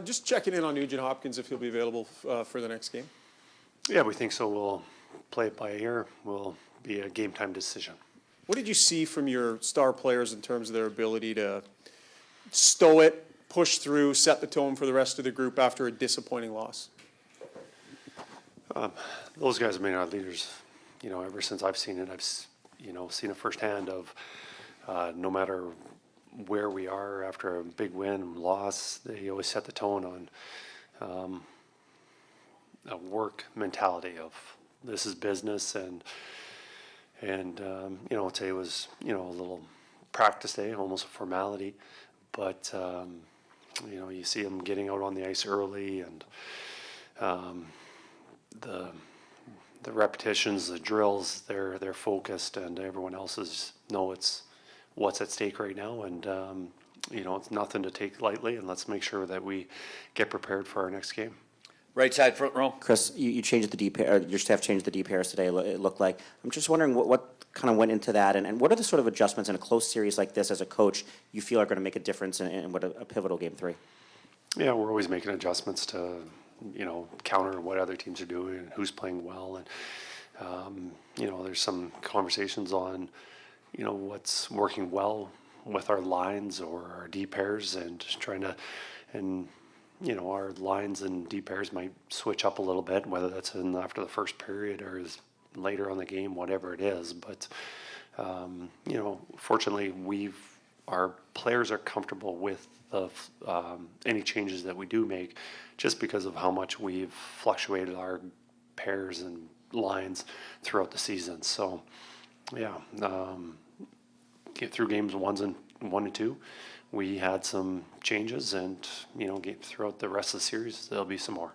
Just checking in on Nugent-Hopkins if he'll be available for the next game. Yeah, we think so. We'll play it by ear. Will be a game time decision. What did you see from your star players in terms of their ability to stow it, push through, set the tone for the rest of the group after a disappointing loss? Those guys have been our leaders, ever since I've seen it. I've, seen it firsthand of no matter where we are after a big win, loss, they always set the tone on a work mentality of this is business and today was, a little practice day, almost a formality, but, you see them getting out on the ice early and the repetitions, the drills, they're focused, and everyone else it's what's at stake right now, and it's nothing to take lightly, and let's make sure that we get prepared for our next game. Right side, front row. Kris, you changed the D pair, your staff changed the D pairs today, it looked like. I'm just wondering what kind of went into that, and what are the sort of adjustments in a close series like this as a coach you feel are going to make a difference in what a pivotal Game 3? Yeah, we're always making adjustments to, counter what other teams are doing and who's playing well, and, there's some conversations on, what's working well with our lines or our D pairs and just trying to, our lines and D pairs might switch up a little bit, whether that's after the first period or is later on the game, whatever it is. But, fortunately, our players are comfortable with any changes that we do make just because of how much we've fluctuated our pairs and lines throughout the season. So, yeah, get through games 1 and 2. We had some changes, and throughout the rest of the series, there'll be some more.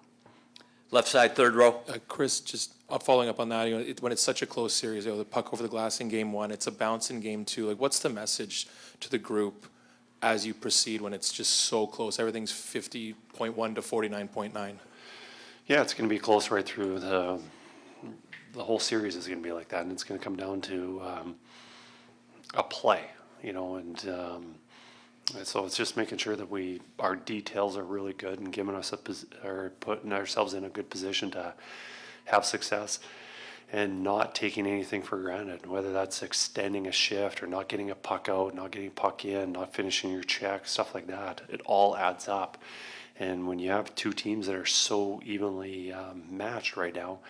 Left side, third row. Kris, just following up on that, when it's such a close series, the puck over the glass in Game 1, it's a bounce in Game 2. What's the message to the group as you proceed when it's just so close? Everything's 50.1 to 49.9. Yeah, it's going to be close right through the whole series is going to be like that, and it's going to come down to a play, and so it's just making sure that our details are really good and giving us putting ourselves in a good position to have success and not taking anything for granted, whether that's extending a shift or not getting a puck out, not getting a puck in, not finishing your check, stuff like that. It all adds up. And when you have two teams that are so evenly matched right now,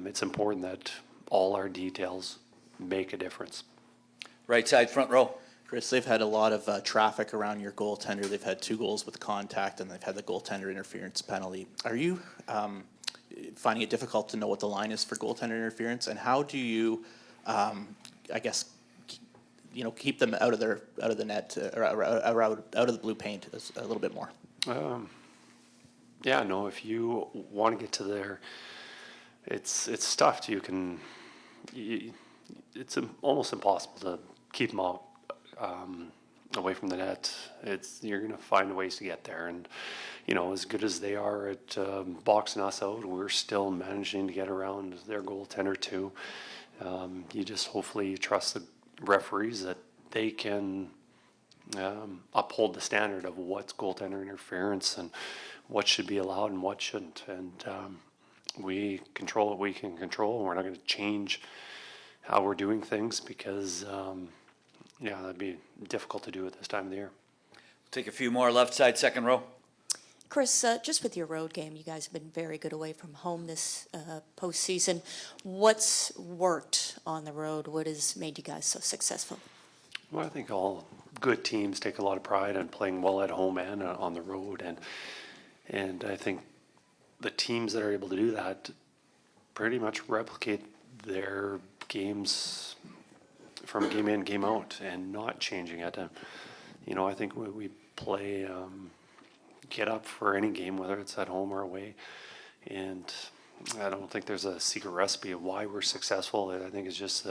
it's important that all our details make a difference. Right side, front row. Kris, they've had a lot of traffic around your goaltender. They've had 2 goals with contact, and they've had the goaltender interference penalty. Are you finding it difficult to know what the line is for goaltender interference, and how do you, keep them out of the net or out of the blue paint a little bit more? If you want to get to there, it's tough. It's almost impossible to keep them out. Away from the net, you're going to find ways to get there, and as good as they are at boxing us out, we're still managing to get around their goaltender too. You just hopefully trust the referees that they can uphold the standard of what's goaltender interference and what should be allowed and what shouldn't, and we control what we can control. We're not going to change how we're doing things because that'd be difficult to do at this time of the year. Take a few more. Left side, second row. Kris, just with your road game, you guys have been very good away from home this postseason. What's worked on the road? What has made you guys so successful? Well, I think all good teams take a lot of pride in playing well at home and on the road, and I think the teams that are able to do that pretty much replicate their games from game in, game out, and not changing it. And, I think we play, get up for any game, whether it's at home or away. And I don't think there's a secret recipe of why we're successful. I think it's just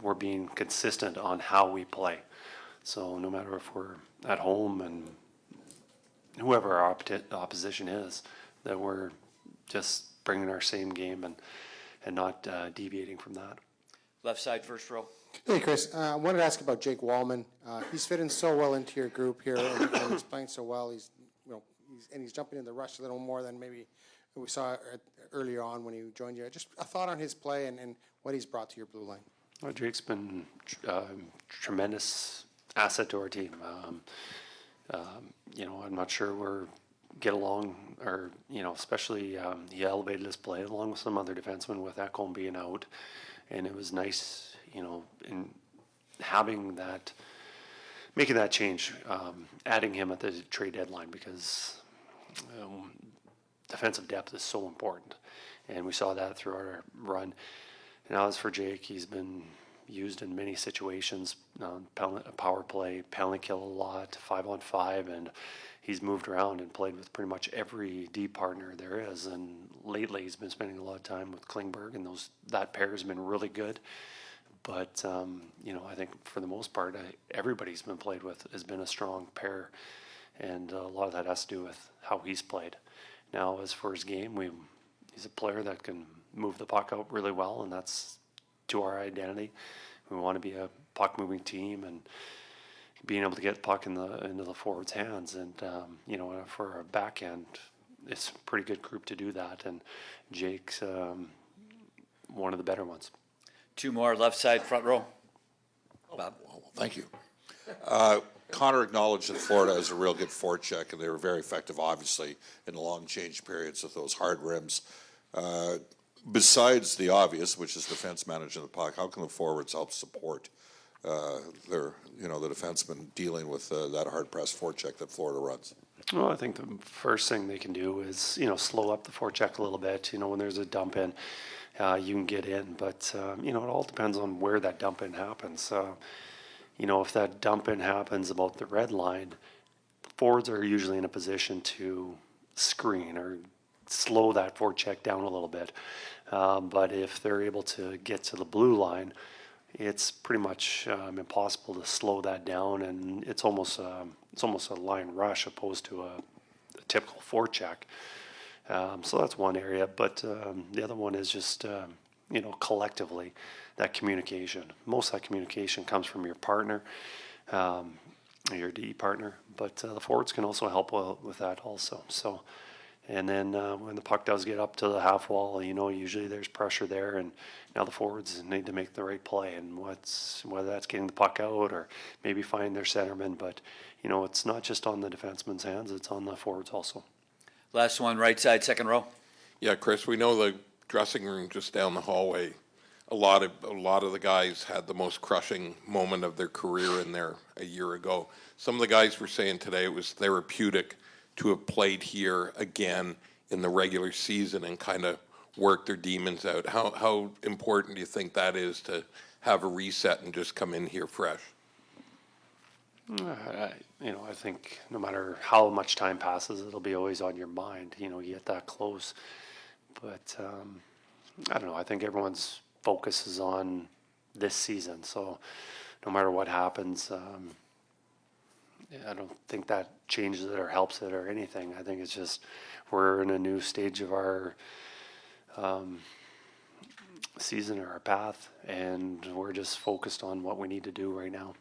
we're being consistent on how we play. So no matter if we're at home and whoever our opposition is, that we're just bringing our same game and not deviating from that. Left side, first row. Hey, Kris. I wanted to ask about Jake Walman. He's fitting so well into your group here, and he's playing so well. He's he's jumping in the rush a little more than maybe we saw earlier on when he joined you. Just a thought on his play and what he's brought to your blue line. Well, Jake's been tremendous asset to our team. I'm not sure we're get along, or especially he elevated his play along with some other defensemen with Ekholm being out, and it was nice, in having that, making that change, adding him at the trade deadline because defensive depth is so important, and we saw that through our run. Now as for Jake, he's been used in many situations, power play, penalty kill a lot, 5-on-5, and he's moved around and played with pretty much every D partner there is. And lately he's been spending a lot of time with Klingberg, and that pair has been really good. But, I think for the most part, everybody's been played with has been a strong pair. And a lot of that has to do with how he's played. Now, as for his game, he's a player that can move the puck out really well, and that's to our identity. We want to be a puck-moving team, and being able to get the puck into the forwards' hands. And, for a backhand, it's a pretty good group to do that. And Jake's one of the better ones. Two more left side, front row. Bob. Well, thank you. Connor acknowledged that Florida has a real good forecheck, and they were very effective, obviously, in the long change periods with those hard rims. Besides the obvious, which is defense managing the puck, how can the forwards help support the defensemen dealing with that hard press forecheck that Florida runs? Well, I think the first thing they can do is, slow up the forecheck a little bit. When there's a dump in, you can get in. But, it all depends on where that dump in happens. If that dump in happens about the red line, forwards are usually in a position to screen or slow that forecheck down a little bit. But if they're able to get to the blue line, it's pretty much impossible to slow that down, and it's almost a line rush opposed to a typical forecheck. So that's one area, but the other one is just collectively that communication. Most of that communication comes from your partner, your DE partner, but the forwards can also help with that also. So. And then when the puck does get up to the half wall, usually there's pressure there, and now the forwards need to make the right play, and whether that's getting the puck out or maybe find their centerman. But it's not just on the defenseman's hands; it's on the forwards also. Last one, right side, second row. Yeah, Chris, we know the dressing room just down the hallway. A lot of the guys had the most crushing moment of their career in there a year ago. Some of the guys were saying today it was therapeutic to have played here again in the regular season and kind of work their demons out. How important do you think that is to have a reset and just come in here fresh? I think no matter how much time passes, it'll be always on your mind. You get that close, but I don't know. I think everyone's focus is on this season, so no matter what happens, I don't think that changes it or helps it or anything. I think it's just we're in a new stage of our season or our path, and we're just focused on what we need to do right now.